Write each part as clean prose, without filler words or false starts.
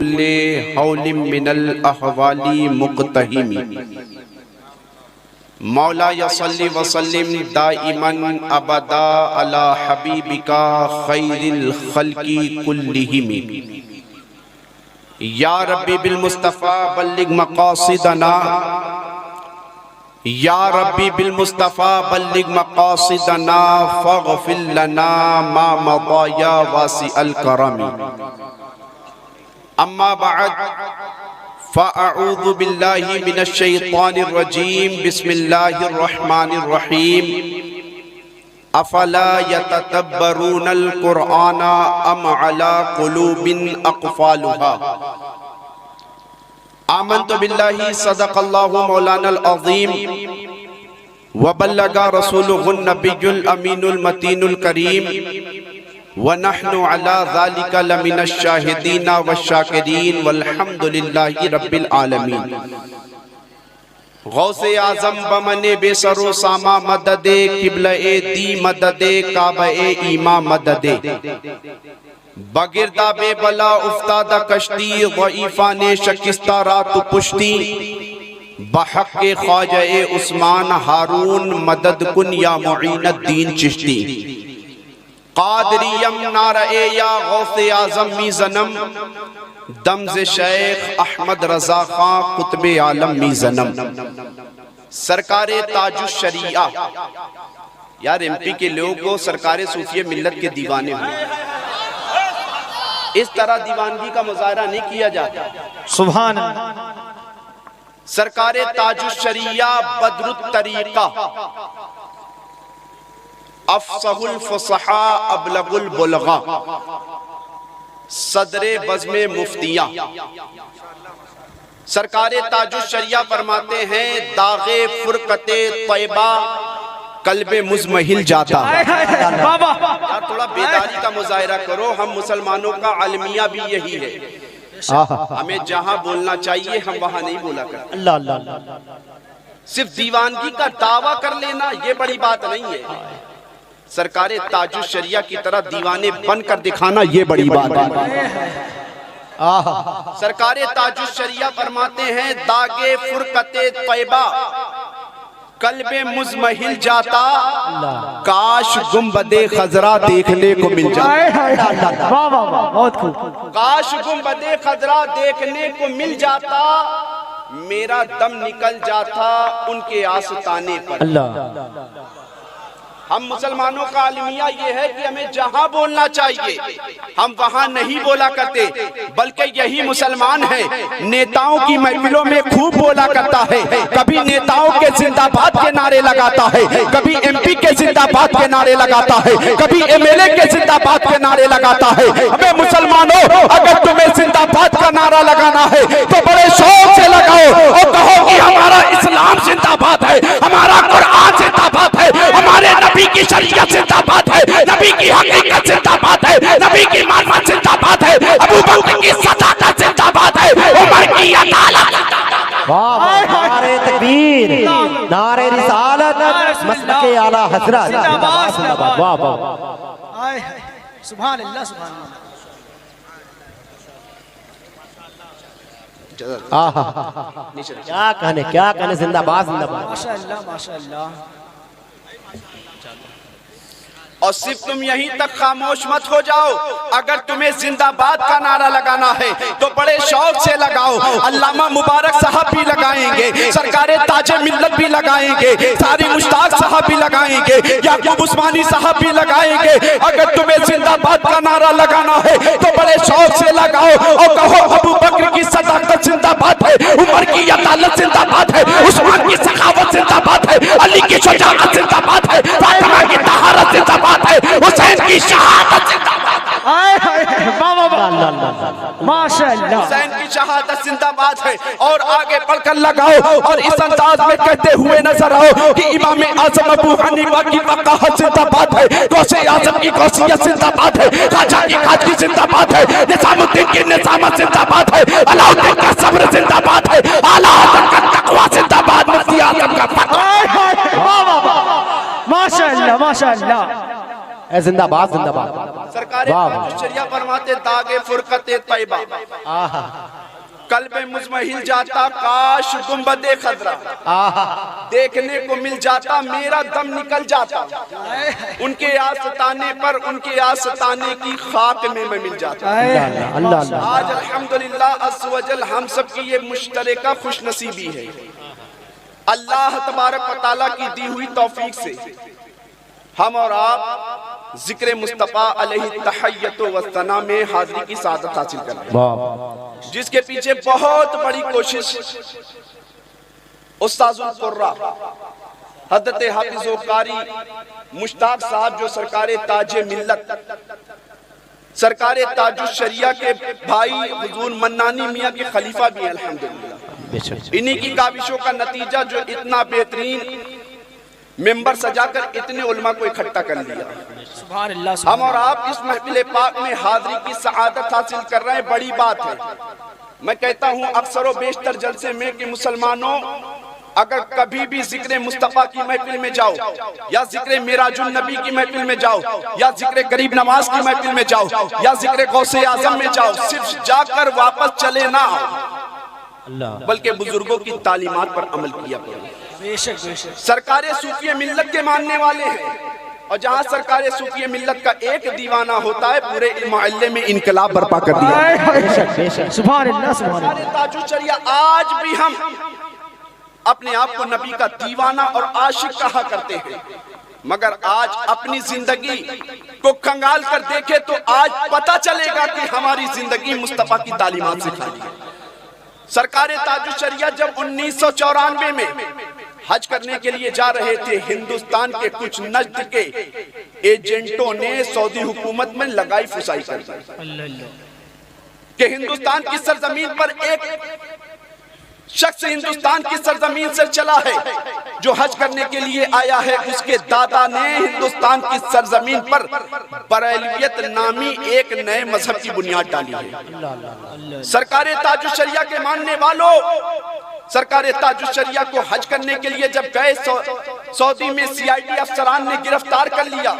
कुल्ले हौलिम मिनल अहवाली मुक़तहिमी मौला यसल्ली वसल्लिम दाइमन अबदा अला हबीबिका खैरिल खल्की कुल्लिहिम या रब्बी बिल मुस्तफ़ा बल्लिग मक़ासिदना या रब्बी बिल मुस्तफ़ा बल्लिग मक़ासिदना फ़ग़फ़िर लना मा मदा या वासिअल करम। अम्मा बअद फ़अऊज़ु बिल्लाहि मिनश शैतानिर रजीम बिस्मिल्लाहिर रहमानिर रहीम अफ़ला यतदब्बरूनल क़ुरआना अम अला क़ुलूबिन अक़फ़ालुहा। आमन्तु बिल्लाहि सदक़ल्लाहु मौलानल अज़ीम व बल्लगा रसूलुहुन नबियुल अमीनुल मतीनुल करीम व नहनु अला ज़ालिका लमिनश शाहिदीना व शाकिरीन वल्हम्दुलिल्लाहि रब्बिल आलमीन। गौसे आज़म बमने बेसरो सामा मददे किबले दी मददे काबे ईमा मददे बगिरदा बेबला उफ्तादा कश्ती ज़ईफ़ा ने शकिस्ता रात पुश्ती बहक़ ख्वाजा उस्मान हारून मदद कुन या मुईनुद्दीन चिश्ती क़ादिरियम नारे या गौसे आज़म मीज़नम दमज़े शेख अहमद रज़ा खां कुतबे आलम मीज़नम सरकारे ताजुश शरीया। यार एमपी के लोगों सरकारे सूफिया मिल्लत के दीवाने हुए, इस तरह दीवानगी का मुज़ाहरा नहीं किया जाता। सुभान अल्लाह। सरकारे ताजुश शरीया बदरुत तरीका अफ़सहुल फ़ुसहा अबलगुल बुलगा सदरे बज़्मे मुफ्तिया। सरकारे ताजुश शरिया फरमाते हैं दागे फुरकते तैयबा कल्बे मुज़महिल जाता है। यार थोड़ा बेदारी का मुज़ाहिरा करो। हम मुसलमानों का अलमिया भी यही है, हमें जहां बोलना चाहिए हम वहां नहीं बोला करते। अल्लाह अल्लाह। सिर्फ दीवानगी का दावा कर लेना ये बड़ी बात नहीं है, सरकारे ताजुश शरिया की तरह दीवाने बनकर दिखाना ये बड़ी बात है। सरकारे ताजुश शरिया फरमाते हैं दागे फुरकते तैयबा कल्बे मुज़महिल जाता काश गुंबदे खजरा देखने को मिल जाता। वाह वाह वाह, बहुत खूब। काश गुंबदे खजरा देखने को मिल जाता, मेरा दम निकल जाता उनके आस्ताने पर। अल्लाह। हम मुसलमानों का अलमिया ये है कि हमें जहां बोलना चाहिए हम वहां नहीं बोला करते, बल्कि यही मुसलमान है नेताओं की महफिलों में खूब बोला करता है। कभी नेताओं के जिंदाबाद के नारे लगाता है, कभी एमपी के जिंदाबाद के नारे लगाता है, कभी एमएलए के जिंदाबाद के नारे लगाता है। हमें मुसलमानों अगर तुम्हें जिंदाबाद का नारा लगाना है तो बड़े शौक से लगाओ और कहो कि हमारा इस्लाम जिंदाबाद है, हमारा कुरान जिंदाबाद है, हमारे नबी की शरीयत जिंदाबाद है, नबी की हकीकत जिंदाबाद है, नबी की मार्फत जिंदाबाद है, अबू बकर की सदाकत जिंदाबाद है, उमर की अदालत। वाह वाह, नारे तकबीर, नारे रिसालत, मसलके आला हज़रत जिंदाबाद जिंदाबाद। वाह वाह, सुभान अल्लाह सुभान अल्लाह। क्या कहने जिंदाबाद जिंदाबाद। माशाअल्लाह माशाअल्लाह। और सिर्फ तुम यहीं तक खामोश मत हो जाओ, अगर तुम्हें जिंदाबाद का नारा लगाना है तो बड़े शौक से लगाओ। अल्लामा मुबारक साहब भी लगाएंगे, सरकारे ताजे मिल्लत भी लगाएंगे, सारी मुश्ताक साहब भी लगाएंगे, याकूब उस्मानी साहब भी लगाएंगे। अगर तुम्हें जिंदाबाद का नारा लगाना है तो बड़े शौक से लगाओ और कहो अबू बकर की सदाकत जिंदाबाद है, उमर की अदालत जिंदाबाद है, उस्मान की सखावत जिंदाबाद है, अली की शुजाअत जिंदाबाद है, फातिमा की तहारत जिंदाबाद है, हुसैन की शहादत जिंदाबाद है। माशाअल्लाह। हुसैन की शहादत जिंदाबाद है। और आगे बढ़कर लगाओ और इस अंदाज में कहते हुए नजर आओ कि इमाम आज़म अबू हनीफा की वक़ाहत जिंदाबाद है, गौसे आज़म की गौसियत जिंदाबाद है, खाजा की खाजगी जिंदाबाद है, निज़ामुद्दीन की निज़ामत जिंदाबाद है, अलाउद्दीन का सब्र जिंदाबाद है, आला हज़रत का तक़वा जिंदाबाद, मुफ्ती आज़म का फतवा। माशाअल्लाह माशाअल्लाह। जिंदाबाद जिंदाबाद। सरकार सरकारे ताजुश्शरिया फरमाते दागे फुरकते तैयबा कल्ब मुज़महिल जाता काश गुंबदे खदरा देखने को मिल जाता मेरा दम निकल जाता उनके आस्ताने पर उनके आस्ताने की खाक में मैं मिल जाता। आज अल्हम्दुलिल्लाह अज़्ज़ व जल हम सब की ये मुश्तरका खुशनसीबी है। अल्लाह तबारक व तआला की दी हुई तौफीक से हम और आप जिक्र मुस्तफ़ा अलैहि तहय्युत व सना में हाज़िरी की सादत हासिल कर रहे हैं, जिसके पीछे बहुत बड़ी कोशिश उस्ताजुल कुर्रा हज़रत हाफिज़ कारी मुश्ताक साहब जो सरकारे ताजे मिल्लत सरकारे ताजुश्शरिया के भाई हुजूर मन्नानी मियाँ के खलीफा भी हैं अल्हम्दुलिल्लाह। इन्हीं की काविशों का नतीजा जो इतना बेहतरीन मेंबर सजाकर इतने उलमा को इकट्ठा कर लिया। सुभान अल्लाह। हम और आप इस महफिल पाक में हाज़िरी की सआदत हासिल कर रहे हैं, बड़ी बात है। मैं कहता हूँ अक्सर व बेशतर जलसे में कि मुसलमानों अगर कभी भी जिक्र मुस्तफ़ा की महफिल में जाओ या जिक्र मिराजुन नबी की महफिल में जाओ या जिक्र गरीब नवाज की महफिल में जाओ या जिक्र गौसे आजम में जाओ, सिर्फ जाकर वापस चले ना बल्कि बुजुर्गों की तालीमात पर अमल किया करो। बेशक बेशक। सरकारे सूफी मिल्लत के मानने वाले हैं और जहाँ सरकारे सूफी मिल्लत का एक दीवाना होता है पूरे मोहल्ले में इनकलाब बर्पा कर दिया। सुभान अल्लाह सुभान अल्लाह। ताजुश्शरिया आज भी हम अपने आप को नबी का दीवाना और आशिक कहा करते हैं, मगर आज अपनी जिंदगी को खंगाल कर देखे तो आज पता चलेगा कि हमारी जिंदगी मुस्तफ़ा की तालीमात से खाली है। सरकारे ताजुश्शरिया जब 1994 में हज करने के लिए जा रहे थे, हिंदुस्तान के कुछ नज्द के एजेंटों ने सऊदी हुकूमत में लगाई फुसाई कर दी कि हिंदुस्तान की सरजमीन पर एक शख्स हिंदुस्तान की सरजमीन से चला है जो हज करने के लिए आया है, उसके दादा ने हिंदुस्तान की सरजमीन पर बरेलवियत नामी एक नए मजहब की बुनियाद डाली है। सरकारे ताजुश्शरिया के मानने वालों, सरकारे ताजुश्शरिया को हज करने के लिए जब गए सऊदी में CID अफसरान ने गिरफ्तार कर लिया।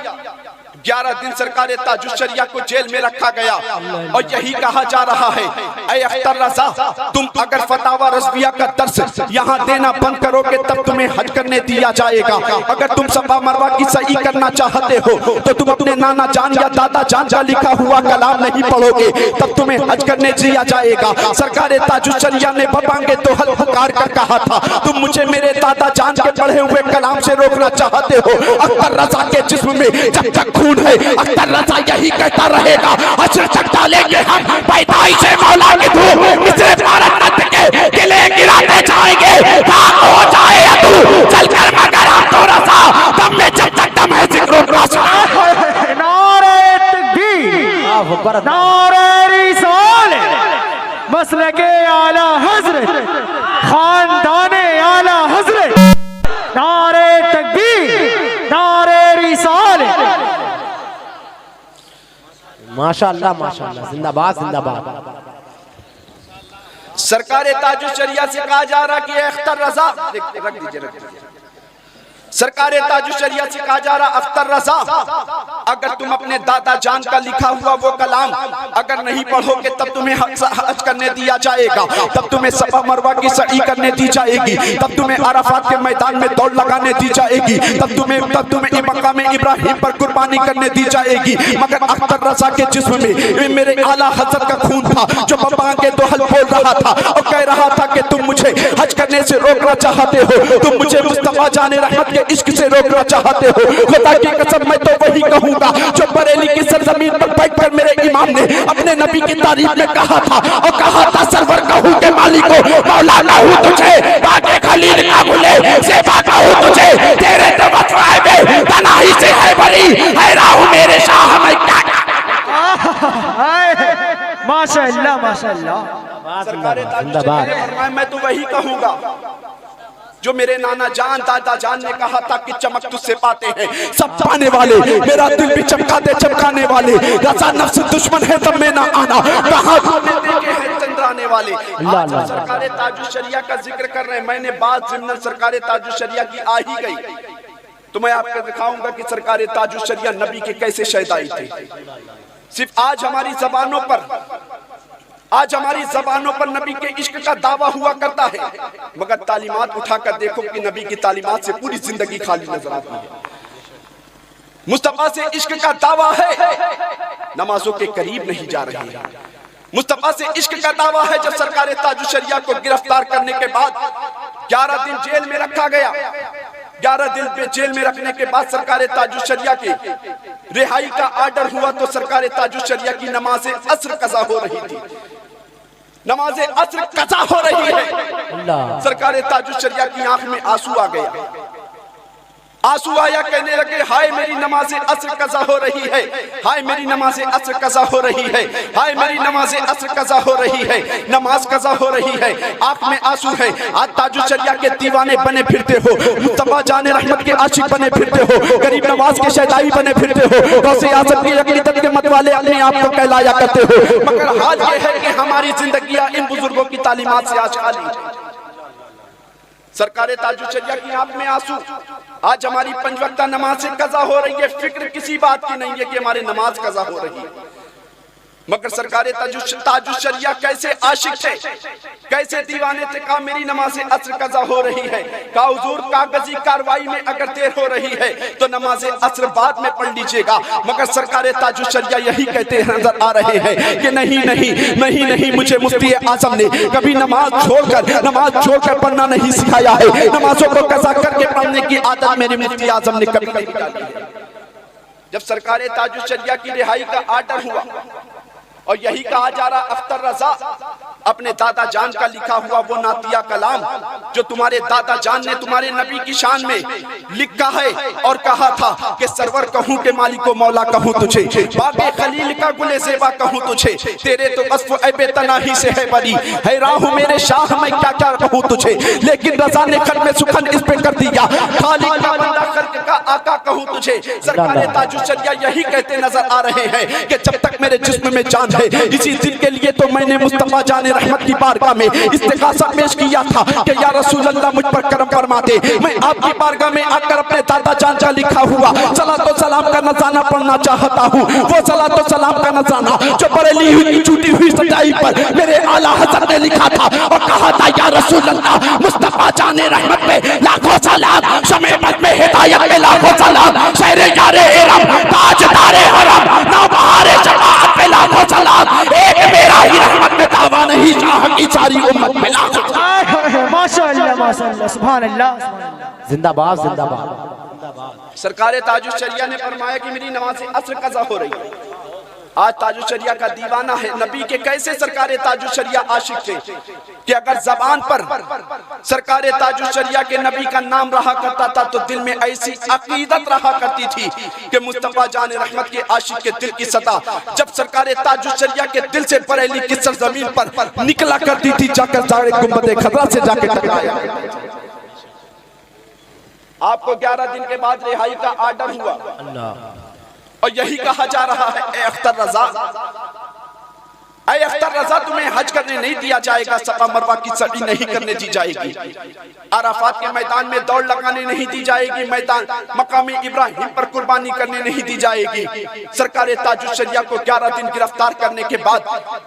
11 दिन सरकारे ताजुश्शरिया को जेल में रखा गया और यही कहा जा रहा है, ऐ अख्तर रज़ा, तुम अगर फतावा रज़विया का दर्स यहाँ देना बंद करोगे तब तुम्हें हज करने दिया जाएगा। अगर तुम सफा मरवा की सही करना चाहते हो तो तुम अपने नाना जान या दादा जान का लिखा हुआ कलाम नहीं पढ़ोगे तब तुम्हें हज करने दिया जाएगा। सरकारे ताजुश्शरिया ने बबांगे तो हल पुकार कर कहा था, तुम मुझे मेरे दादा जान के पढ़े हुए कलाम से रोकना चाहते हो। अख्तर रज़ा के जिस्म में जब तक खून है, अख्तर रज़ा यही कहता रहेगा, हश्र तक डालेंगे हम पैदाइश मौला की धूप, मिस्र भारत रत्न के किले गिराते जाएंगे, रात हो जाए या तू चलकर मगर हम तो रज़ा, दम में जब तक दम है जिक्र रसूल। नारे तकबीर, नारे रिसालत, मसलके आला हज़रत, खानदाने आला हज़रत, नारे तकबीर, नारे रिसालत। माशाअल्लाह माशाअल्लाह, जिंदाबाद जिंदाबाद। सरकारे ताजुश्शरिया से कहा जा रहा कि अख्तर रज़ा, रख दीजिए। सरकारे ताजुश्शरिया से कहा जा रहा, अख्तर रज़ा, अगर तुम अपने दादा जान का लिखा हुआ वो कलाम अगर नहीं पढ़ोगे तब तुम्हें हज करने दिया जाएगा, तब तुम्हें सफा मरवा की सही करने दी जाएगी, तब तुम्हें अराफात के मैदान में दौड़ लगाने दी जाएगी, तब तुम्हें मक्का में इब्राहिम पर कुर्बानी करने दी जाएगी। मगर अख्तर रज़ा के जिस्म में मेरे आला हज़रत का खून था जो बब्बा के दोहल बोल रहा था और कह रहा था कि तुम मुझे हज करने से रोकना चाहते हो, तुम मुझे मुस्तफ़ा जाने रहमत के इश्क से रोकना चाहते हो। खुदा की कसम मैं तो वही कहूंगा जो बरेली की सरजमीन पर बैठकर मेरे इमाम ने अपने नबी की तारीफ में कहा था और कहा था, सरवर कहूं के मालिक को मौला कहूं तुझे, बाके खलील ना भूले सेवा कहूं तुझे, तेरे तो बतवाए में तनाही से है बरी, है राहु मेरे शाह मैं क्या। माशाअल्लाह माशाअल्लाह। सरकारे ताजुश्शरिया ने फरमाया, मैं तो वही कहूंगा जो मेरे नाना जान दादा जान ने कहा था कि चमक तुझसे पाते हैं सब पाने वाले, मेरा दिल भी चमका दे चमकाने वाले, रज़ा नफ्स दुश्मन है तब में ना आना, कहाँ देखे हैं चंद्राने वाले। आज सरकारे ताजुश्शरिया का जिक्र कर रहे हैं, मैंने बात ज़िम्नन सरकारे ताजुश्शरिया की आ ही गई तो मैं आपको दिखाऊंगा कि सरकारे ताजुश्शरिया नबी के कैसे शहदाई थे। सिर्फ आज हमारी जबानों पर नबी के इश्क का दावा हुआ करता है, मगर तालीमात उठाकर देखो कि नबी की तालीमात से पूरी जिंदगी खाली नजर आती है। मुस्तफा से इश्क का दावा है, नमाजों के करीब नहीं जा रहे हैं। मुस्तफा से इश्क का दावा है, जब सरकार ताजुशरिया को गिरफ्तार करने के बाद 11 दिन जेल में रखा गया। 11 दिन पे जेल में रखने के बाद सरकार ताजुशरिया के रिहाई का आर्डर हुआ तो सरकार ताजुशरिया की नमाज असर कज़ा हो रही थी। नमाज असर कज़ा हो रही है। सरकार ताजुशरिया की आंख में आंसू आ गया। आंसू आया, कहने लगे हाय मेरी नमाज असर कज़ा हो रही है, हाय मेरी नमाज असर कज़ा हो रही है, हाय मेरी नमाज असर कज़ा हो रही है, नमाज कज़ा हो रही है। आंख में आंसू है। आज ताजुशरिया के दीवाने बने फिरते हो, मुस्तफा जाने रहमत के आशिक बने फिरते हो, गरीब नवाज के शहदाई बने फिरते हो, गौसे आज़म की अक़ीदत के मत वाले अपने आप को कहलाया करते हो, मगर हाल ये है कि हमारी जिंदगियां इन बुजुर्गों की तालीमात से आज खाली। सरकार ताजुशरिया की आंख में आंसू। आज हमारी 5 वक्ता नमाज से कज़ा हो रही है, फिक्र किसी बात की नहीं है कि हमारी नमाज कज़ा हो रही है, मगर सरकार ताजुशरिया कैसे आशिक थे, कैसे दीवाने थे। कहा मेरी नमाज असर कज़ा हो रही है, कहा हुजूर कागजी कार्रवाई में अगर देर हो रही है तो नमाज असर बाद में पढ़ लीजिएगा, मगर सरकार ताजुशरिया यही कहते नजर आ रहे हैं कि नहीं नहीं नहीं नहीं, मुझे मुफ्ती आजम ने कभी नमाज छोड़कर पढ़ना नहीं सिखाया है, नमाजों को कज़ा करके पढ़ने की आदत मेरे मुफ्ती आजम ने कभी नहीं डाली है। जब सरकार ताजुशरिया की रिहाई का आर्डर हुआ और यही कहा जा रहा अख्तर रजा अपने दादा जान का लिखा हुआ वो नातिया कलाम जो तुम्हारे दादा जान ने तुम्हारे नबी की शान में लिखा है और कहा था कि सरवर कहूं के मालिक को मौला कहूं तुझे, बागे खलील का गुले ज़ेबा कहूं तुझे, तेरे तो वस्फ़ ऐबे तनाही से है बरी, हैरान हूं मेरे शाह मैं क्या क्या कहूं तुझे, लेकिन रजा ने खत में सुखन इस पे कर दिया, खालिक का बंदा खल्क का आका कहूं तुझे। सरकार ताजुशरिया यही कहते नजर आ रहे हैं कि जब तक मेरे जिस्म में जान है, इसी दिन के लिए तो मैंने मुस्तफा जाने रहमत की बारगाह में इस्तिग़ासा पेश किया था कि या रसूल अल्लाह मुझ पर करम फरमाते। मैं आपकी बारगाह में आकर अपने दादा जान का लिखा हुआ सलातो सलाम का नज़ाना पढ़ना चाहता हूँ, वो सलातो सलाम का नज़ाना जो बरेली हुई छूटी हुई सच्चाई पर मेरे आला हज़रत ने लिखा था और कहा था या रसूल अल्लाह मुस्तफा जाने रहमत पे लाखों सलाम, शमे मत में हिदायत पे लाखों सलाम, शहरे यारे इरम ताजदारे हरम नौबहारे जमात पे लाखों सलाम, एक मेरा ही रहमत में दावा नहीं शाह की सारी उम्मत में लाखों सलाम। माशाअल्लाह माशाअल्लाह सुभान अल्लाह जिंदाबाद जिंदाबाद। सरकार ताजुशरिया ने फरमाया कि मेरी नमाज असर कज़ा हो रही है। आज ताजुशरिया का दीवाना है। नबी के कैसे सरकार ताजुशरिया आशिक थे कि अगर जबान पर सरकार ताजुशरिया के नबी का नाम रहा करता था तो दिल में ऐसी अकीदत रहा करती थी कि मुस्तफा जान रहमत के आशिक के दिल की सतह जब सरकार ताजुशरिया के दिल से बरेली की सरजमीन पर निकला करती थी, जाकर सारे गुंबदे खतरा से जाकर टकराया। आपको 11 दिन के बाद रिहाई का आर्डर हुआ और यही कहा जा रहा है ए अख्तर रजा, ऐ अख्तर रजा तुम्हें हज करने नहीं दिया जाएगा, सफा मरवा की सड़ी नहीं करने दी जाएगी, अराफात के मैदान में दौड़ लगाने नहीं दी जाएगी, मैदान मकामी इब्राहिम पर कुर्बानी करने नहीं दी जाएगी। सरकार ताजुशरिया को 11 दिन गिरफ्तार करने के बाद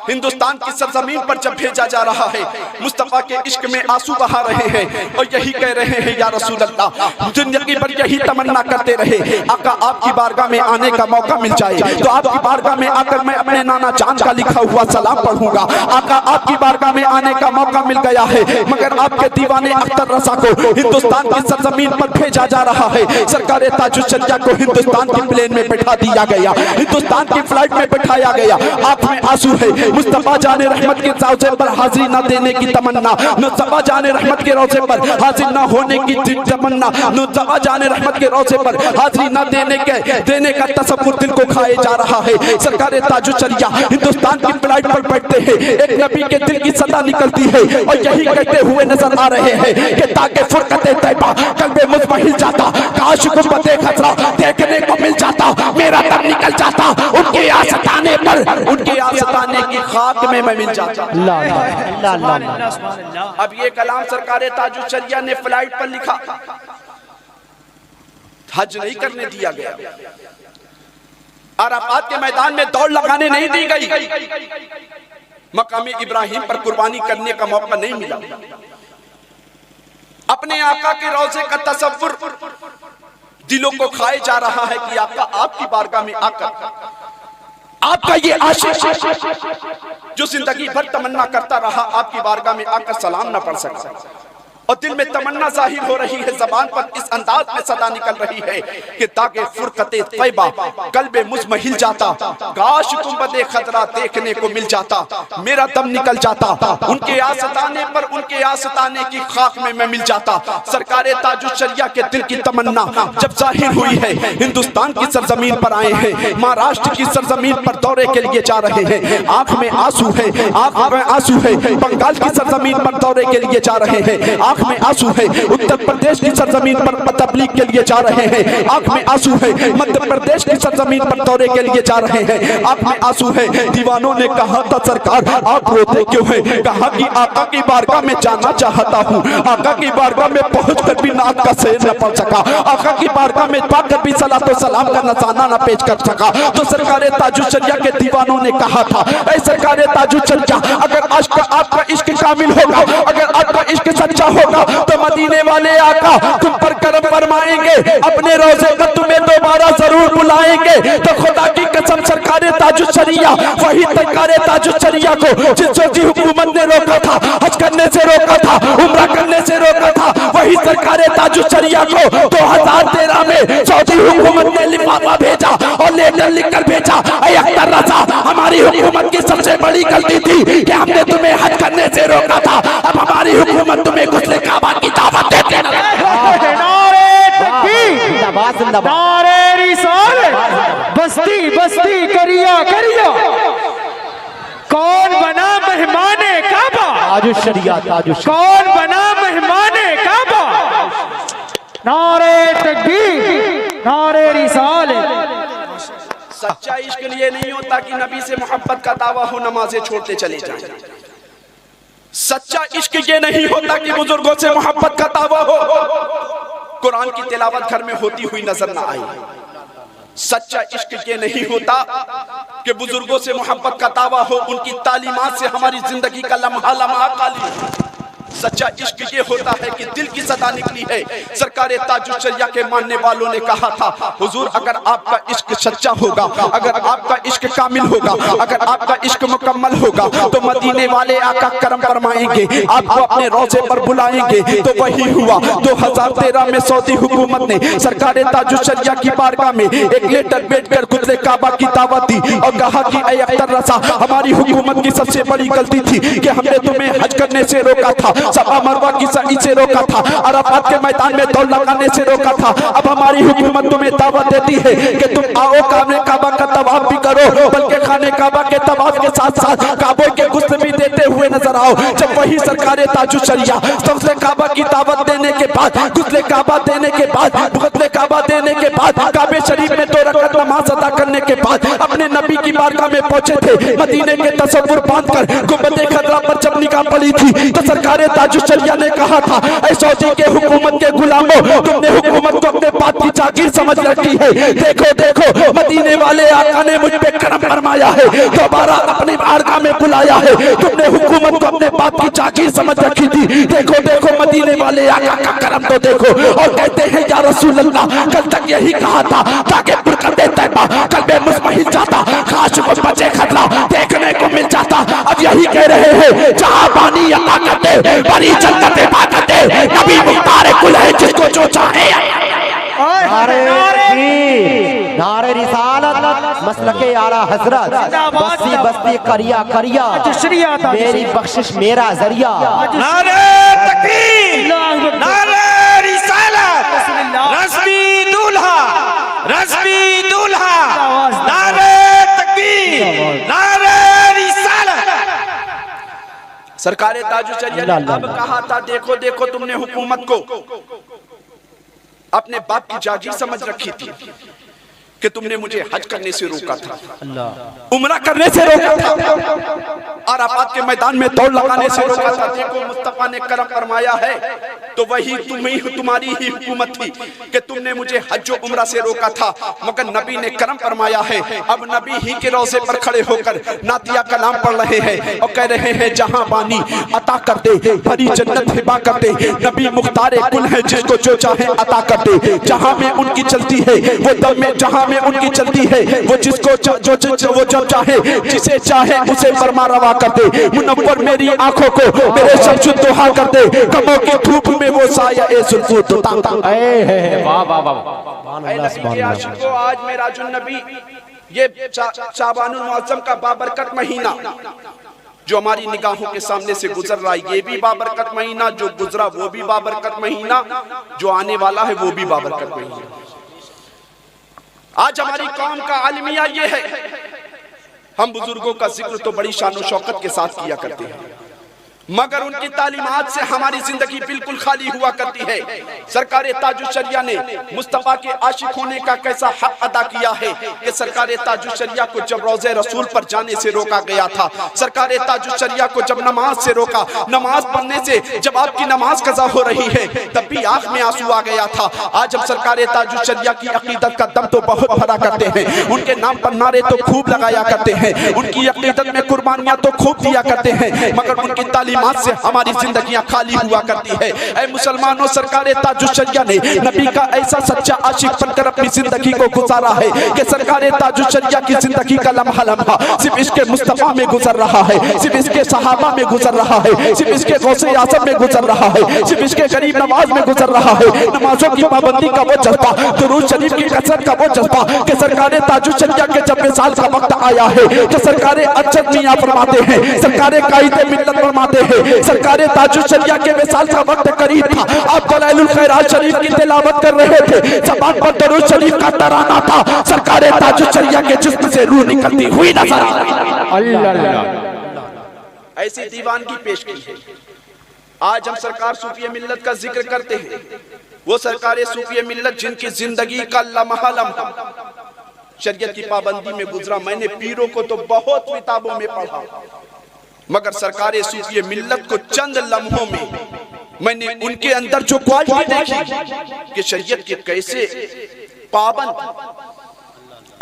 हिंदुस्तान की सरजमीन पर जब भेजा जा रहा है, मुस्तफा के इश्क में आंसू बहा रहे हैं और यही कह रहे हैं या रसूल अल्लाह, जिंदगी भर यही तमन्ना करते रहे आका आपकी बारगाह में आने का मौका मिल जाए तो आपकी बारगाह में आकर मैं अपने नाना जान का लिखा हुआ सलाम पढ़ूंगा। आका आपकी बारगाह में आने का मौका मिल गया है, मगर आपके दीवाने अख्तर रजा को हिंदुस्तान की सरजमीन पर भेजा जा रहा है। सरकार ताजुशरिया को हिंदुस्तान के प्लेन में बैठा दिया गया, हिंदुस्तान की फ्लाइट में बैठाया गया। आंख में आंसू है। मुस्तफा जाने रहमत के रोज़े पर हाजिरी न देने की तमन्ना, मुस्तफा जाने रहमत के रोज़े पर हाजिर न होने की तमन्ना, मुस्तफा जाने रहमत के रोज़े पर हाजिरी न देने का तसव्वुर दिल को खाए जा रहा है। सरकार ताजुशरिया हिंदुस्तान की फ्लाइट पर बैठते हैं, एक नबी के दिल की सदा निकलती है और यही कहते हुए नजर आ रहे हैं कि ताकि फुरकते तैबा कल्बे मुतमहिल जाता, काश गुंबदे खतरा देखने को मिल जाता, मेरा दम निकल जाता उनके आस्ताने पर, उनके आस्ताने की खाक में मैं मिल जाता। अब ये कलाम सरकार ताजुशरिया ने फ्लाइट पर लिखा, हज नहीं करने दिया गया। अराफात के मैदान में दौड़ लगाने नहीं दी गई, मकाम इब्राहिम पर कुर्बानी करने का मौका नहीं मिला। अपने आका के रोजे का तसव्वुर दिलों को खाए जा रहा है कि आका आपकी बारगाह में आकर आपका ये आशिक जो जिंदगी भर तमन्ना करता रहा आपकी बारगाह में आकर सलाम ना पढ़ सका, और दिल में तमन्ना जाहिर हो रही है, जबान पर इस अंदाज में सदा निकल रही है कि ताकि फुरकते तैबा कल्बे मुज़महिल जाता, काश गुंबदे खदरा देखने को मिल जाता, मेरा दम निकल जाता, उनके आस्ताने पर उनके आस्ताने की खाक में मैं मिल जाता। सरकारे ताजुश्शरिया के दिल की तमन्ना जब जाहिर हुई है, हिंदुस्तान की सरजमीन पर आए हैं, महाराष्ट्र की सरजमीन पर दौरे के लिए जा रहे हैं, आंख में आंसू है, आंख में आंसू है, बंगाल की सरजमीन पर दौरे के लिए जा रहे हैं, आंख में आंसू है, उत्तर प्रदेश की सरजमीन पर तबलीग के लिए जा रहे हैं, आंख में आंसू है, मध्य प्रदेश की सरजमीन पर दौरे के लिए जा रहे हैं, आंख में आंसू है। दीवानों ने कहा था सरकार आप रोते क्यों हैं, कहा कि आका की बारगाह में जाना चाहता हूँ, आका की बारगाह में पहुंचकर भी नाक का शेर न पड़ सका, आका की बारगाह में पाकर भी सलात व सलाम का नसाना न पेश कर सका। तो सरकारे ताजुश्शरिया के दीवानों ने कहा था ऐ सरकारे ताजुश्शरिया, अगर आपका इश्क कामिल होगा, अगर आपका इश्क सच्चा होगा तो मदीने वाले आका तुम पर करम फरमाएंगे, अपने रोजे पर तुम्हें दोबारा जरूर बुलाएंगे। तो खुदा की कसम सरकारे ताजुश्शरिया वही सरकारे ताजुश्शरिया को जिस हुकूमत ने रोका था, हज करने से रोका था, उम्रा करने से रोका था, वही सरकारे ताजुश्शरिया को 2013 में सऊदी हुकूमत ने लिफाफा भेजा और लेटर लिखकर भेजा, ऐ अख्तर रज़ा हमारी हुकूमत की सबसे बड़ी गलती थी कि हमने तुम्हें हज करने से रोका था, अब हमारी हुकूमत तुम्हें गुस्ले काबा की दावत देते हैं। नारे तकबीर, जिंदाबाद जिंदाबाद, नारे रिसालत, बस्ती बस्ती करिया करिया, कौन बना मेहमाने काबा, ताजुश्शरिया ताजुश्शरिया, कौन बना मेहमाने काबा, नारे तकबीर, नारे रिसालत। सच्चा इश्क लिए नहीं होता कि नबी से मोहब्बत का दावा हो नमाजें छोड़ते चले जाएं। सच्चा इश्क ये नहीं होता कि बुजुर्गों से मोहब्बत का दावा हो, कुरान की तिलावत घर में होती हुई नजर ना आई। सच्चा इश्क ये नहीं होता कि बुजुर्गों से मोहब्बत का दावा हो, उनकी तालीमात से हमारी जिंदगी का लम्हा लम्हा खाली। सच्चा इश्क ये होता है कि दिल की सदा निकली है। सरकारे ताजुश्शरिया के मानने वालों ने कहा था हुजूर अगर आपका इश्क सच्चा होगा, अगर आपका इश्क कामिल होगा, अगर आपका इश्क मुकम्मल होगा तो मदीने वाले आका करम फरमाएंगे, आपको अपने रोजे पर बुलाएंगे। तो वही हुआ। 2013 में सऊदी हुकूमत ने सरकारे ताजुश्शरिया की बारगाह में एक लेटर भेजकर गुज़रे काबा की दावत दी और कहा कि ऐ अख्तर रज़ा हमारी हुकूमत की सबसे बड़ी गलती थी कि हमने तुम्हें हज करने से रोका था, सफा मरवा की सई से रोका था, अराफात के मैदान में दौड़ लगाने से रोका था। अब हमारी हुकूमत तुम्हें दावत देती है कि तुम आओ खाने काबा का तवाफ भी करो, बल्कि खाने काबा के तवाफ के साथ साथ काबे के गुस्ल भी देते हुए नजर आओ। जब वही सरकारे ताजुश्शरिया गुस्ले काबा की दावत देने के बाद, गुस्ले काबा देने के बाद, गुस्ले काबा देने के बाद, काबे शरीफ में 2 रकात नमाज अदा करने के बाद अपने नबी की बारगाह में पहुंचे थे, मदीने के तसव्वुर बांधकर गुंबदे खदरा पर जब निगाह पड़ी थी तो सरकारे ताजुश्शरिया ने कहा था ऐ सऊदी के हुकूमत के गुलामों, तुमने हुकूमत को अपने बाप की जागीर समझ रखी है। देखो देखो मदीने वाले आका ने मुझ पे करम फरमाया है, दोबारा अपनी बारगाह में बुलाया है। तुमने हुकूमत को अपने बाप की जागीर समझ रखी थी, देखो देखो मदीने वाले आका का करम तो देखो। और कहते हैं या रसूल अल्लाह कल तक यही कहा था ताकि बुरकते तैबा कल्बे मुज़महिल जाता, खाश को बचे खतरा देखने को मिल जाता। अब यही कह रहे हैं जहां पानी अता करते बड़ी जन्नतें पाते, नबी मुख्तार कुल है जिसको जो चाहे। नारे तकबीर, नारे रिसालत, मसलके आला हजरत, बस्ती बस्ती करिया करिया, मेरी बख्शिश मेरा जरिया। नारे तकबीर, नारे रिसालत, रस्मी दूल्हा, रस्मी दूल्हा, नारे तकबीर, नारे रिसालत। सरकारे ताजुश्शरिया ने अब कहा था देखो देखो तुमने हुकूमत को अपने बाप की जागीर समझ रखी थी, कि तुमने मुझे हज करने से रोका था, उम्रा करने से रोका था, अराफात के मैदान में दौड़ लगाने से रोका था। देखो मुस्तफा ने करम फरमाया है तो वही तुम्हारी ही हुकूमत थी कि तुमने मुझे हज और उम्रा से रोका था, मगर नबी ने करम फरमाया है। अब नबी ही के रोज़े पर खड़े होकर नातिया कलाम पढ़ रहे हैं और कह रहे हैं जहां बानी अता कर दे, भरी जन्नत हिबा कर दे, नबी मुख्तारे कुल है जिसको जो चाहे अता कर दे। जहां में उनकी चलती है वो दम में, जहां में उनकी चलती है वो जिसको वो जब चाहे जिसे चाहे उसे फरमा रवा कर दे। मुनव्वर मेरी आंखों को मेरे शब्द दुहा कर दे, कमों की धूप में वो साया ए सुल्फू तुता। वाह वाह वाह। आज मेराजुन नबी, ये शाबानुल मुअज्जम का बाबरकत महीना जो हमारी निगाहों के सामने से गुजर रहा है, ये भी बाबरकत महीना, जो गुजरा वो भी बाबरकत महीना, जो आने वाला है वो भी बाबरकत महीना। आज हमारी कौम का आलमिया ये है, हम बुजुर्गों का जिक्र तो बड़ी शान और शौकत के साथ किया करते हैं, मगर उनकी तालीमात से हमारी जिंदगी बिल्कुल खाली हुआ करती है। सरकार ताजुशरिया ने मुस्तफा के आशिक होने का कैसा हक अदा किया है कि सरकार ताजुशरिया को जब रोज़े रसूल पर जाने से रोका गया था, सरकार ताजुशरिया को जब नमाज से रोका, नमाज पढ़ने से जब आपकी नमाज कज़ा हो रही है तब भी आंख में आंसू आ गया था। आज हम सरकार ताजुशरिया की अकीदत का दम तो बहुत भरा करते हैं, उनके नाम पर नारे तो खूब लगाया करते हैं, उनकी अकीदत में कुर्बानियां तो खूब दिया करते हैं, मगर उनकी तालीमात से हमारी जिंदगियां खाली हुआ करती है। ऐ मुसलमानों, सरकार ताजुशरिया ने नबी का ऐसा सच्चा आशिक बनकर अपनी जिंदगी को गुजारा है कि सरकार ताजुशरिया की जिंदगी का लम्हा लम्हा सिर्फ इसके मुस्तफा में गुजर रहा है, सिर्फ इसके सहाबा में गुजर रहा है, सिर्फ इसके गौसे आज़म में गुजर रहा है, सिर्फ इसके गरीब नवाज में गुजर रहा है। नमाजों की पाबंदी का वो जज्बा, दुरूद शरीफ की कसरत का वो जज्बा कि सरकार ताजुशरिया के जब विसाल का वक्त आया है कि सरकार अचद मियां फरमाते हैं, सरकार कायदे मिल्लत फरमाते हैं, सरकार ताजुशरिया के विसाल का वक्त करीब था। आप दलाइलुल खैरात शरीफ की तिलावत कर रहे थे, ज़बान पर दरूद शरीफ का तराना था, सरकार ताजुशरिया के जिस्म से रूह निकलती हुई नजर आ रही है। ऐसी दीवानगी पेश की है। आज हम सरकार सूफी मिल्लत का जिक्र करते हैं, वो सरकार सूफी मिल्लत जिनकी जिंदगी का लम्हा लम्हा शरीयत की पाबंदी में गुजरा। मैंने पीरों को तो बहुत किताबों में पढ़ा, मगर सरकार सूफी मिल्लत को चंद लम्हों में मैंने उनके अंदर जो क्वालिटी देखी कि शरीयत के कैसे पाबंद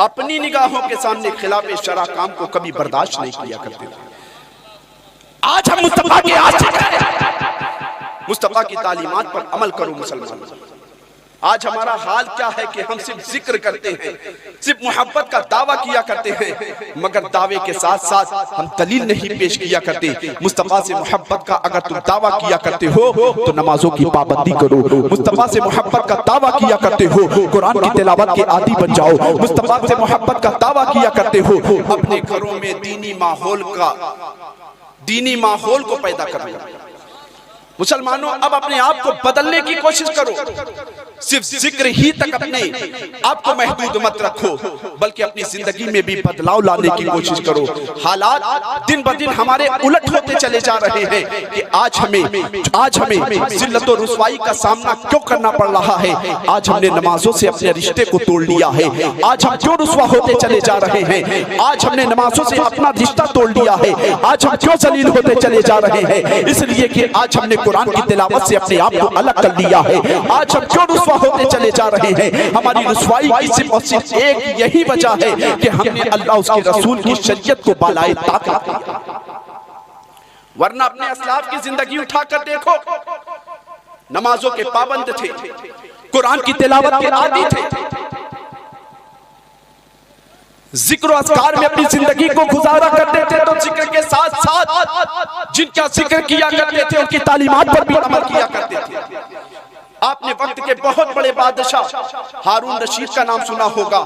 अपनी निगाहों के सामने खिलाफ शरा काम को कभी बर्दाश्त नहीं किया करते थे। आज हम मुस्तफा के आशिक हैं, मुस्तफा की तालीमात पर अमल करो मुसलमान। आज हमारा हाल क्या है कि हम सिर्फ जिक्र करते हैं, सिर्फ मोहब्बत का दावा किया करते हैं, मगर दावे के साथ साथ हम दलील नहीं पेश किया करते। मुस्तफा से मोहब्बत का अगर तुम दावा किया करते हो तो नमाजों की पाबंदी करो। मुस्तफा से मोहब्बत का दावा किया करते हो, कुरान की तिलावत के आदी बन जाओ। मुस्तफा से मोहब्बत का दावा किया करते हो, अपने घरों में दीनी माहौल को पैदा करो। मुसलमानों, अब अपने आप को बदलने की कोशिश करो। सिर्फ जिक्र ही तक अपने आप को महदूद मत रखो, बल्कि अपनी जिंदगी में भी बदलाव लाने की कोशिश करो। हालात दिन ब दिन हमारे उलट होते चले जा रहे हैं कि आज हमें जिल्लत और रुसवाई का सामना क्यों करना पड़ रहा है। आज हमने नमाजों से अपने रिश्ते को तोड़ लिया है। आज हम क्यों रुसवा होते चले जा रहे हैं। आज हमने नमाजों से अपना रिश्ता तोड़ लिया है। आज हम क्यों जलील होते चले जा रहे हैं, इसलिए कि आज हमने कुरान की तिलावत से अपने आप को अलग कर लिया है। आज हम क्यों रुसवा होते चले जा रहे हैं। हमारी रुसवाई की सिर्फ और सिर्फ एक यही वजह है कि हमने अल्लाह उसके रसूल की शरीयत को बालाए ताकत दिया। वरना अपने असलाफ की जिंदगी उठाकर देखो, नमाजों के पाबंद थे, कुरान की तिलावत के आदी थे, जिक्र अस्कार में अपनी जिंदगी को गुजारा करते थे, तो जिक्र के साथ साथ जिनका जिक्र किया करते थे उनकी तालीमात पर भी अमल किया करते थे। आपने वक्त के बहुत बड़े बादशाह हारून रशीद का नाम सुना होगा।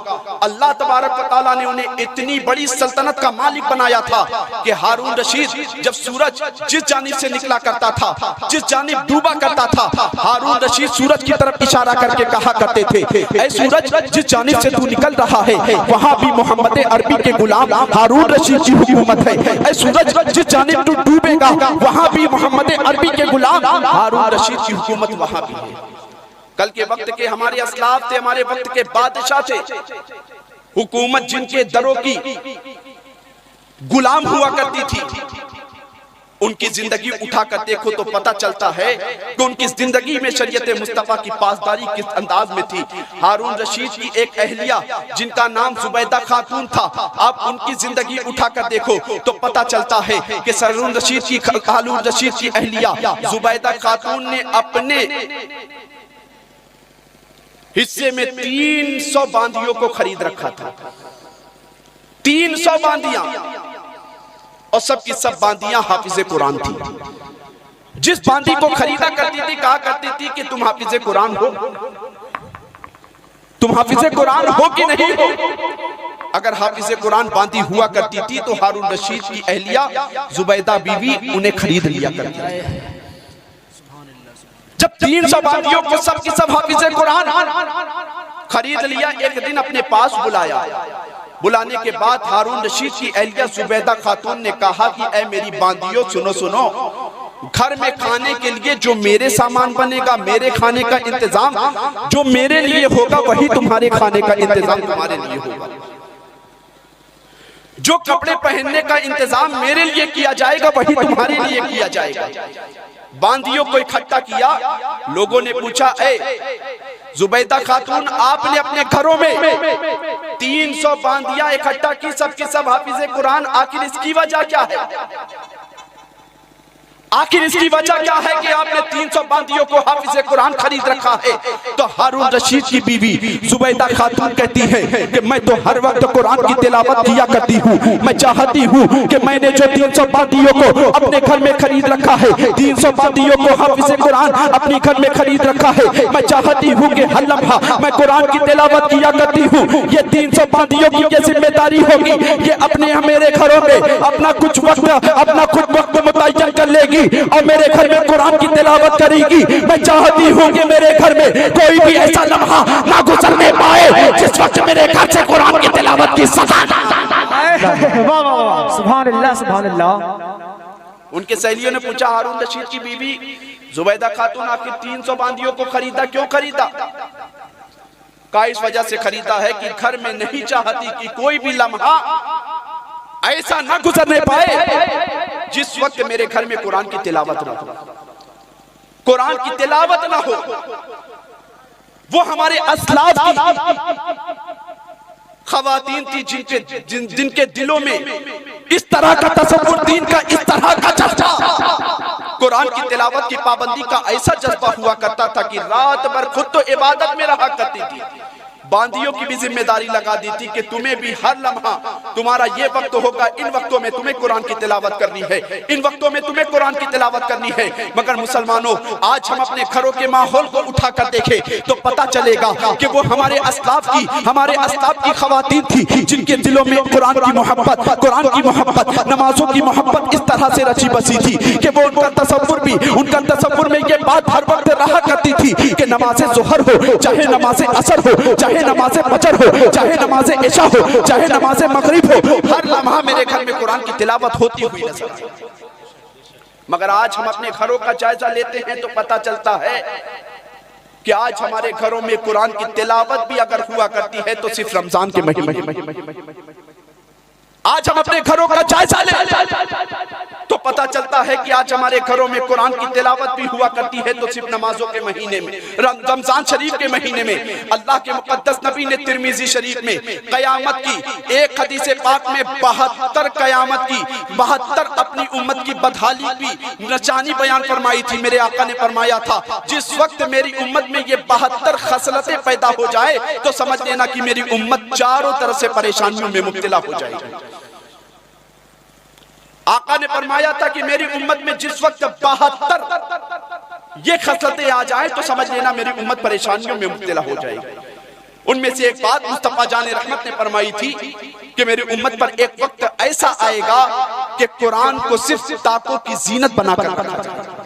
अल्लाह तबारक व तआला ने उन्हें इतनी बड़ी सल्तनत का मालिक बनाया था कि हारून रशीद जब सूरज जिस जानिब से निकला करता था, जिस जानिब डूबा करता था, हारून रशीद सूरज की तरफ इशारा करके कहा करते थे, ऐ सूरज जिस जानिब से तू निकल रहा है वहां भी मोहम्मद अरबी के गुलाम हारून रशीद की हुकूमत है। ऐ सूरज जिस जानिब तू डूबेगा वहां भी मोहम्मद अरबी के गुलाम हारून रशीद की हुकूमत वहां भी है। कल के वक्त के हमारे असलाफ थे, हमारे वक्त के बादशाह थे, हुकूमत जिनके दरों की गुलाम हुआ करती थी, उनकी जिंदगी उठाकर देखो तो पता चलता है कि उनकी जिंदगी में शरीयत मुस्तफा की पासदारी किस अंदाज में थी। हारून रशीद की एक अहलिया जिनका नाम जुबैदा खातून था, आप उनकी जिंदगी उठाकर देखो तो पता चलता है कि हारून रशीद की अहलिया जुबैदा खातून ने अपने हिस्से में 300 बांदियों को खरीद रखा था। 300 बांदियां, और सब की सब बांदियां हाफिज़े कुरान थी। जिस बांदी को खरीदा करती थी कहा करती थी कि तुम हाफिज़े कुरान हो, तुम हाफिज़े कुरान हो कि नहीं हो। अगर हाफिज़े कुरान बांदी हुआ करती थी तो हारून रशीद की अहलिया जुबैदा बीवी उन्हें खरीद लिया करती थी। जब 300 बांदियों को सब की सब हाफिज़े कुरान खरीद लिया, एक दिन अपने पास बुलाया। बुलाने के बाद हारून रशीद की अहलिया जुबैदा खातून ने कहा कि ऐ मेरी बांदियों, सुनो सुनो, घर में खाने के लिए जो मेरे सामान बनेगा, मेरे खाने का इंतजाम जो मेरे लिए होगा वही तुम्हारे खाने का इंतजाम तुम्हारे लिए होगा। जो कपड़े पहनने का इंतजाम मेरे लिए किया जाएगा वही तुम्हारे लिए किया जाएगा। बांदियों को इकट्ठा किया, लोगों ने पूछा, ए जुबैदा खातून, आपने अपने घरों में 300 बांदियां इकट्ठा की, सबके सब हाफिज़े कुरान, आखिर इसकी वजह क्या है? आखिर इसकी वजह क्या है कि आपने 300 बांदियों को हाफिज़े कुरान खरीद रखा है? तो हारून रशीद की बीवी जुबैदा खातून कहती है कि मैं तो हर वक्त कुरान की तिलावत किया करती हूँ, मैं चाहती हूँ कि मैंने जो 300 बांदियों को अपने घर में खरीद रखा है, 300 बांदियों को हाफिज़े कुरान अपने घर में खरीद रखा है, मैं चाहती हूँ कि हर लम्हा मैं कुरान की तिलावत किया करती हूँ। ये 300 बांदियों की ये जिम्मेदारी होगी, ये अपने मेरे घरों में अपना कुछ वक्त मुतय्यन कर लेगी और मेरे घर में कुरान की तिलावत करेगी। मैं चाहती हूँ कि मेरे घर में कोई भी ऐसा लम्हा ना गुजरने पाए जिस वक्त मेरे घर से कुरान की तिलावत की सजा ना। वाह वाह वाह, सुभान अल्लाह सुभान अल्लाह। उनके सहेलियों ने पूछा, हारून रशीद की बीवी जुबैदा खातून, आखिर 300 बांदियों को खरीदा, क्यों खरीदा? कहा इस वजह से खरीदा है कि घर में नहीं चाहती कि कोई भी लम्हा ऐसा ना गुजरने पाए जिस वक्त मेरे घर में कुरान की तिलावत ना हो, कुरान की तिलावत ना हो। वो हमारे अस्लाफ की खवातीन थी जिनके दिलों में इस तरह का तसव्वुर, दीन का इस तरह का चर्चा, कुरान की तिलावत की पाबंदी का ऐसा जज्बा हुआ करता था कि रात भर खुद तो इबादत में रहा करती थी, बांदियों की भी जिम्मेदारी लगा दी थी कि तुम्हें भी हर लम्हा, तुम्हारा ये वक्त होगा, इन वक्तों में तुम्हें कुरान की तिलावत करनी है, इन वक्तों में तुम्हें कुरान की तिलावत करनी है। मगर मुसलमानों, आज हम अपने घरों के माहौल को उठाकर देखें तो पता चलेगा कि वो हमारे अस्लाफ की खवातीन थी जिनके दिलों में कुरान की मोहब्बत, नमाजों की मोहब्बत इस तरह से रची बसी थी कि वो उनका तसव्वुर में ये बात हर वक्त रहा करती थी कि नमाज़े ज़ोहर हो, चाहे नमाज़े असर हो, चाहे नमाज़े फजर हो, चाहे नमाज़े इशा हो, चाहे नमाज़े मगरिब हो, हर लम्हा मेरे घर में कुरान की तिलावत होती हुई नजर आई। मगर आज हम अपने घरों का जायजा लेते हैं तो पता चलता है कि आज हमारे घरों में कुरान की तिलावत भी अगर हुआ करती है तो सिर्फ रमजान के महीने। आज हम अपने घरों का जायजा लें तो पता चलता है कि आज हमारे घरों में कुरान की तिलावत भी हुआ करती है तो सिर्फ नमाजों के महीने में, रमजान शरीफ के महीने में। अल्लाह के मुकद्दस नबी ने तिरमिजी शरीफ में कयामत की एक हदीस पाक में 72 कयामत की 72 अपनी उम्मत की बदहाली की निशानी बयान फरमाई थी। मेरे आका ने फरमाया था, जिस वक्त मेरी उम्मत में ये 72 खसलतें पैदा हो जाए तो समझ लेना कि मेरी उम्मत चारों तरफ से परेशानियों में मुब्तला हो जाएगी। आका ने फरमाया था कि मेरी उम्मत में जिस वक्त 72 ये खसलतें आ जाएं तो समझ लेना मेरी उम्मत परेशानियों में मुब्तला हो जाएगी। उनमें से एक बात मुस्तफा जान रहमत ने फरमाई थी कि मेरी उम्मत पर एक वक्त ऐसा आएगा कि कुरान को सिर्फ ताकों की जीनत बनाकर रखा जाएगा।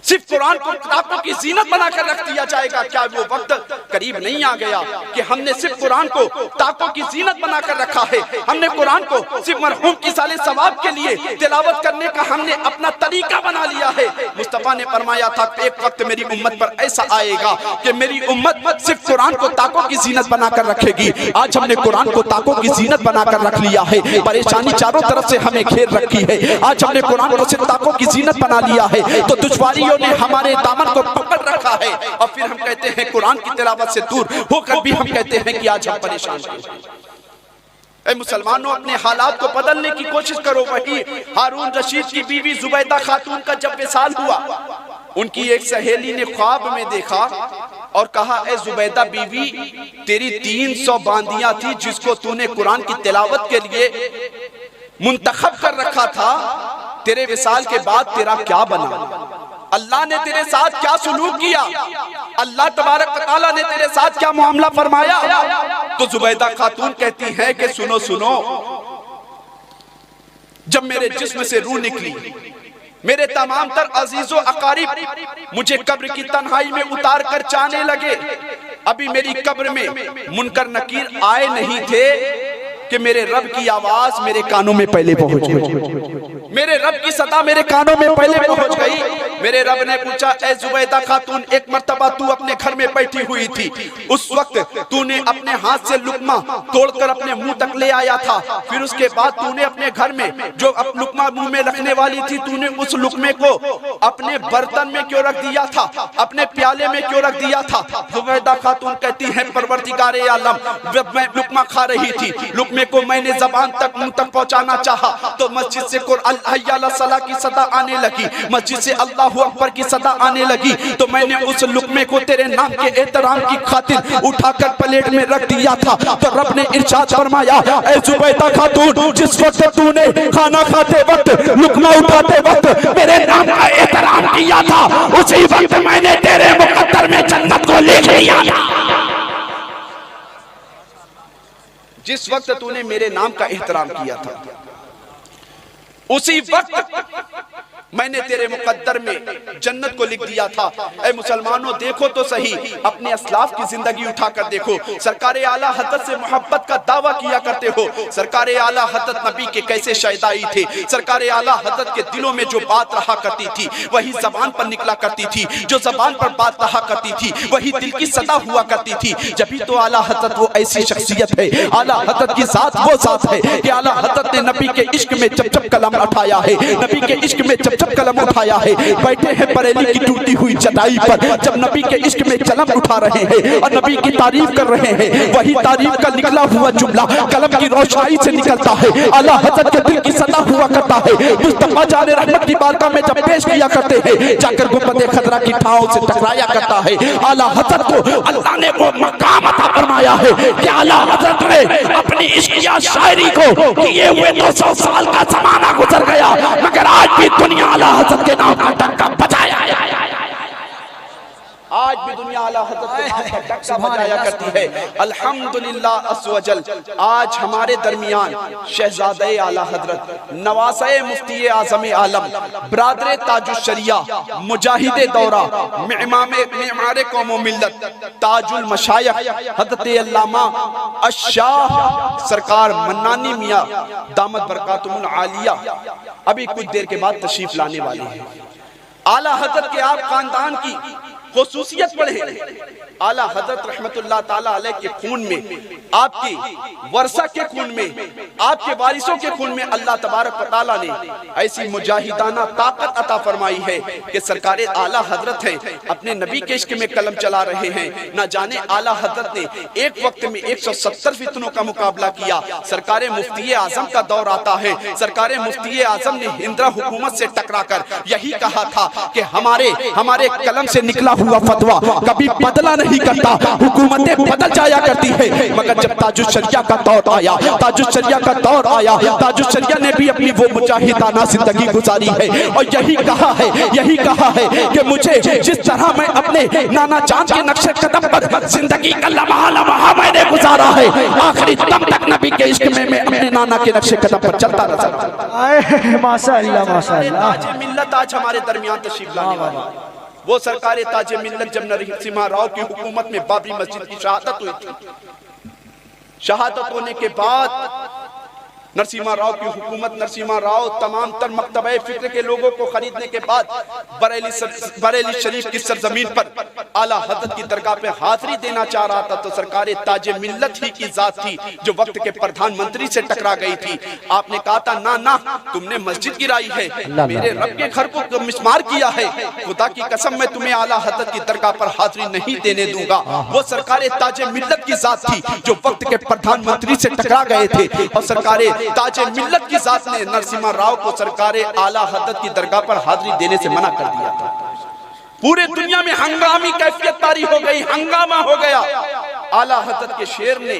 सिर्फ कुरान को किताबों की जीनत बनाकर रख दिया जाएगा। क्या वो वक्त करीब नहीं आ गया कि हमने सिर्फ कुरान को ताकों की जीनत बनाकर रखा है? हमने कुरान को सिर्फ मरहूम की साले सवाब के लिए तिलावत करने का हमने अपना तरीका बना लिया है। मुस्तफा ने फरमाया था एक वक्त मेरी उम्मत पर ऐसा आएगा कि मेरी उम्मत सिर्फ कुरान को ताकों की जीनत बनाकर रखेगी। आज हमने कुरान को ताकों की जीनत बनाकर रख लिया है। परेशानी चारों तरफ से हमें घेर रखी है। आज हमने कुरान को सिर्फ ताकों की जीनत बना लिया है तो दुश्वारियों ने हमारे दामन को पकड़ रखा है और फिर हम कहते हैं कुरान की तिलावत से दूर होकर भी हम कहते हैं कि आज हम परेशान हैं। ऐ मुसलमानों, अपने हालात को बदलने की कोशिश करो। वही हारून रशीद की बीवी जुबैदा खातून का जब विसाल हुआ, उनकी एक सहेली ने ख्वाब में देखा और कहा, ऐ जुबैदा बीवी, तेरी 300 बांदियां थी जिसको तूने कुरान की तिलावत के लिए मुंतखब कर रखा था, तेरे विसाल के बाद तेरा क्या बना? अल्लाह ने तेरे साथ क्या सुलूक किया? अल्लाह तबारक व तआला ने तेरे साथ क्या मामला फरमाया? तो जुबैदा खातून कहती है कि सुनो सुनो, जब मेरे जिस्म से रूह निकली, मेरे तमाम तर अजीजो अकारिब मुझे कब्र की तन्हाई में उतार कर चाहने लगे। अभी मेरी कब्र में मुनकर नकीर आए नहीं थे कि मेरे रब की आवाज मेरे कानों में पहले पहुंच गई। मेरे रब की सदा मेरे कानों में पहले पहुंच गई। मेरे रब ने पूछा, ए जुबैदा खातून, एक मर्तबा तू अपने घर में बैठी हुई थी, उस वक्त तूने अपने हाथ से लुकमा तोड़कर अपने मुंह तक ले आया था। फिर उसके बाद तूने अपने घर में जो लुकमा मुंह में रखने वाली थी, तूने उस लुकमे को अपने बर्तन में क्यों रख दिया था? अपने प्याले में क्यों रख दिया था? जुबैदा खातून कहती है, परवरदिगारे आलम, जब मैं लुकमा खा रही थी, लुकमे को मैंने जबान तक मुंह तक पहुंचाना चाहा तो मस्जिद से हय्या अला सलाह की सदा आने लगी, मस्जिद से अल्लाहु अकबर की सदा आने लगी। तो मैंने उस लुकमे को तेरे नाम के एहतराम की खातिर उठाकर प्लेट में रख दिया था। तो रब ने इरशाद फरमाया, ऐ जुबैदा खातून, जिस वक्त तूने खाना खाते वक्त लुकमा उठाते वक्त मेरे नाम का एहतराम किया था, उसी वक्त मैंने तेरे मुकद्दर में जन्नत को लिख लिया। जिस वक्त तूने मेरे नाम का एहतराम किया था, उसी वक्त मैंने तेरे मुकद्दर में जन्नत को लिख दिया था। ऐ मुसलमानों, देखो तो सही, अपने असलाफ की जिंदगी उठाकर देखो। सरकारे आला हज़रत से मोहब्बत का दावा किया करते हो। सरकारे आला हज़रत नबी के कैसे शहदाई थे। सरकारे आला हज़रत के दिलों में जो बात रहा करती थी वही जबान पर निकला करती थी, जो जबान पर बात रहा करती थी वही दिल की सदा हुआ करती थी। जब भी तो आला हज़रत वो ऐसी शख्सियत है, आला हज़रत की जात वो जात है कि आला हज़रत ने नबी के इश्क में जब जब कलम उठाया है, नबी के इश्क में जब जब कलम उठाया है, बैठे हैं बरेली की टूटी हुई चटाई पर, जब नबी के इश्क में कलम उठा रहे हैं और नबी की तारीफ कर रहे हैं, वही तारीफ का निकला हुआ जुमला कलम की रोशनाई से निकलता है, आला हज़रत के दिल की सदा हुआ करता है। मुस्तफा जाने रहमत की बारगाह में जब पेश किया करते हैं, जाकर गुंबद खतरा की ठाव से टकराया करता है। आला हज़रत को अल्लाह ने वो मकाम अता फरमाया है कि आला हज़रत ने अपनी इश्किया शायरी को किए हुए 200 साल का ज़माना गुजर गया, मगर आज भी दुनिया आला हज़रत के नाम का डंका बजाया। आज भी दुनिया आला हज़रत के नाम का डंका बजाया करती है। अल्हम्दुलिल्लाह अज़्ज़ व जल, आज हमारे दरमियान शहजादे आला हज़रत, नवासे मुफ्ती आज़म आलम, ब्रादरे ताजुश शरिया, मुजाहिदे दौरा, मेमारे कौम व मिल्लत, ताजुल मशायख हज़रत अल्लामा अश-शाह सरकार मन्नानी मियां दामत बरकातुहुल आलिया अभी कुछ देर के बाद तशरीफ लाने वाले हैं। आला हज़रत के आप खानदान की खुसूसियत पढ़े। आला हज़रत रहमतुल्लाह ताला अलैह के खून में, आपकी वर्षा के खून में, आपके वारिसों के खून में अल्लाह तबारक व तआला ने ऐसी मुजाहिदाना ताकत अता फरमाई है कि सरकारे आला हज़रत हैं, अपने नबी के इश्क में कलम चला रहे हैं। न जाने आला हज़रत ने एक वक्त में 170 फितनों का मुकाबला किया। सरकारे मुफ्ती आजम का दौर आता है, सरकारे मुफ्ती आजम ने हिंदरा हुकूमत से टकरा कर यही कहा था कि हमारे कलम से निकला हुआ फतवा कभी बदला नहीं करता, हुकूमतें बदल जाया करती है। मगर जब ताजुश शरिया का दौर आया, ताजुश शरिया का दौर आया, ताजुश शरिया ने भी अपनी वो मुजाहिदाना जिंदगी गुजारी है और यही कहा है कि मुझे जिस तरह मैं अपने नाना जान के नक्शे कदम पर जिंदगी का लम्हा मैंने गुजारा है, आखिरी दम तक नबी के इश्क में मैं अपने नाना के नक्शे कदम पर चलता नजर। माशाअल्लाह माशाअल्लाह। मिल्लत आज हमारे दरमियान तशरीफ लाने वाली। वो सरकार ताजे मिल्लत जब नरसिम्हा राव की हुकूमत में बाबरी मस्जिद की शहादत हुई थी, शहादत होने के बाद नरसिम्हा राव की हुकूमत, नरसिम्हा राव तमाम तर मकतबे फिक्र के लोगों को खरीदने के बाद बरेली शरीफ की सरजमीन पर आला हजरत की दरगाह पे हाजिरी देना चाह रहा था, तो सरकार ताजे मिल्लत ही की जात थी जो वक्त के प्रधानमंत्री से टकरा गई थी। आपने कहा था ना ना, तुमने मस्जिद गिराई है, मेरे रब के घर को मिस्मार किया है, खुदा की कसम मैं तुम्हें आला हजरत की दरगाह पर हाजिरी नहीं देने दूंगा। वो सरकार ताजे मिल्लत की जात थी जो वक्त के प्रधानमंत्री से टकरा गए थे, और सरकार ताजे मिल्लत की जात ने नरसिम्हा राव को सरकार आला हजरत की दरगाह पर हाजिरी देने से मना कर दिया था। पूरे दुनिया में हंगामी कैफियत तारी हो गई, हंगामा हो गया। आला हजरत के शेर ने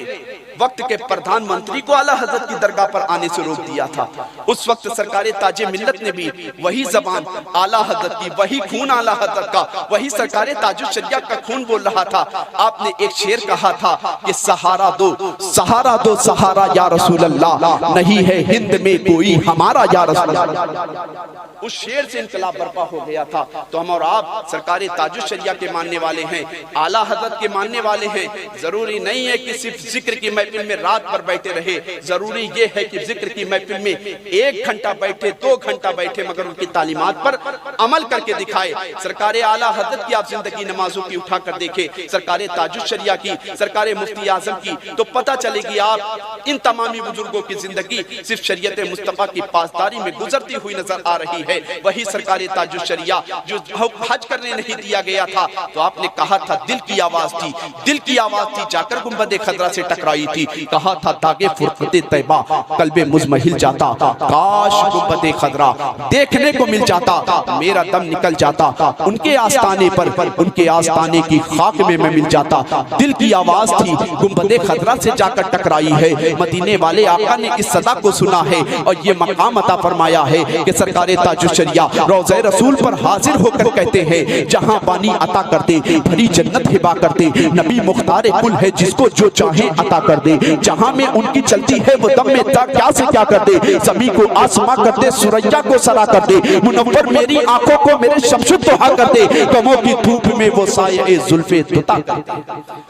वक्त के प्रधानमंत्री को आला हजरत की दरगाह पर आने से रोक दिया था। उस वक्त सरकार ताजे मिल्लत ने भी वही जबान आला हजरत की, वही खून आला हजरत का, वही सरकार ताजुल शरिया का खून बोल रहा था। आपने एक शेर कहा था कि सहारा दो सहारा दो सहारा या रसूल अल्लाह, नहीं है हिंद में कोई हमारा या रसूल अल्लाह। उस शेर से इनकलाब बर्पा हो गया था। तो हम और आप सरकार ताजुल शरिया के मानने वाले हैं, आला हजरत के मानने वाले हैं। जरूरी नहीं है कि सिर्फ जिक्र की महफिल में रात भर बैठे रहे, जरूरी ये है कि जिक्र की महफिल में 1 घंटा बैठे, 2 घंटा बैठे, मगर उनकी तालीमात पर अमल करके दिखाए। सरकार आला हजरत की आप जिंदगी नमाजों की उठा कर देखे, सरकार ताजुल शरिया की, सरकार मुफ्ती आजम की, तो पता चलेगी आप इन तमामी बुजुर्गों की जिंदगी सिर्फ शरीयत मुस्तफा की पासदारी में गुजरती हुई नजर आ रही है। वही सरकार ताजुल शरिया जो हज करने नहीं दिया गया था, तो आपने कहा था दिल की आवाज थी, दिल की आवाज थी, जाकर गुंबद खदरा से टकराई थी। कहा था दागे फुरकते तैबा कल्बे मुजमहिल जाता, काश गुंबद खदरा देखने को मिल जाता, मेरा दम निकल जाता, उनके आस्ताने पर उनके आस्ताने की खाक में मैं मिल जाता। दिल की आवाज थी, गुंबद खदरा से जाकर टकराई है। मदीने वाले आका ने इस सदा को सुना है और ये मकाम अता फरमाया है कि सरकार ताजुल शरिया रोज़े रसूल पर हाजिर होकर कहते हैं, जहां पानी अता करते भरी जन्नत हिबा करते, नबी मुख्तार कुल है जिसको जो चाहे अता कर दे, जहां में उनकी चलती है वो दम में क्या से क्या कर दे, ज़मीं को आसमां कर दे, सुरैया को सरा कर दे, मुनव्वर मेरी आंखों को मेरे शमशुद दुहा कर दे, गमों की धूप में वो साये जुल्फे दुता कर दे।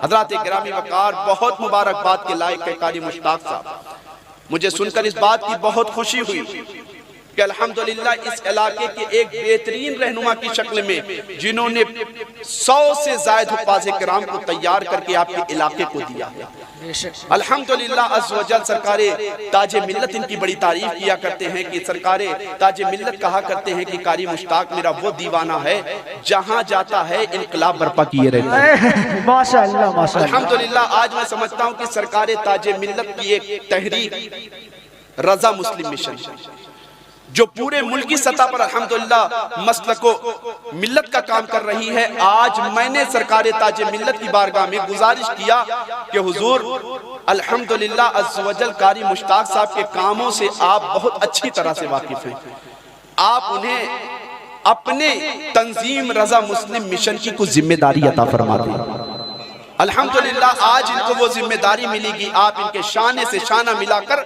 हज़रात गिरामी वक़ार, बहुत मुबारकबाद के लायक है कारी मुश्ताक साहब। मुझे सुनकर इस बात की बहुत खुशी हुई कि अल्हम्दुलिल्लाह इस इलाके के एक बेहतरीन रहनुमा की शक्ल में जिन्होंने 100 से ज़ायद हुफ़ाज़े किराम को तैयार करके आपके इलाके को दिया है। अल्हम्दुलिल्लाह अज़्ज़ व जल सरकारे ताजे मिल्लत इनकी बड़ी तारीफ किया करते हैं कि सरकारे ताजे मिल्लत कहा करते हैं कि कारी मुश्ताक मेरा वो दीवाना है जहां जाता है इनकलाब बर्पा किए रहता है। माशाअल्लाह माशाअल्लाह। अल्हम्दुलिल्लाह आज मैं समझता हूं कि सरकारे ताजे मिल्लत की एक तहरीक रजा मुस्लिम मिशन जो पूरे मुल्क की सतह पर अल्हम्दुलिल्लाह मसलको मिल्लत का काम कर रही है। आज मैंने सरकार ताजे मिल्लत की बारगाह में गुजारिश किया कि हुजूर अल्हम्दुलिल्लाह अज़्ज़ व जल कारी मुश्ताक साहब के कामों से आप बहुत अच्छी तरह से वाकिफ हैं, आप उन्हें अपने तंजीम रजा मुस्लिम मिशन की कुछ जिम्मेदारी अता फरमा दें। अल्हम्दुलिल्लाह आज इनको वो जिम्मेदारी मिलेगी, आप इनके शाने से शाना मिलाकर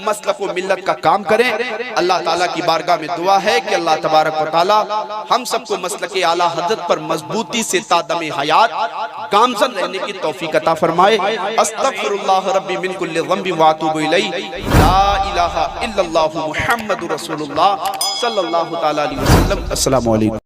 मसलक व मिल्लत का काम करें। अल्लाह ताला की बारगाह में दुआ है कि अल्लाह तबारक व तआला हम सबको मसलक आला हज़रत पर मजबूती से तादम हयात गामज़न रहने की तौफीक अता फरमाए। अस्तगफिरुल्लाह रब्बी मिन कुल्लि ज़ंबि व अतूबु इलैहि, ला इलाहा इल्लल्लाहु मुहम्मदुर रसूलुल्लाह सल्लल्लाहु तआला अलैहि वसल्लम। अस्सलामु अलैकुम।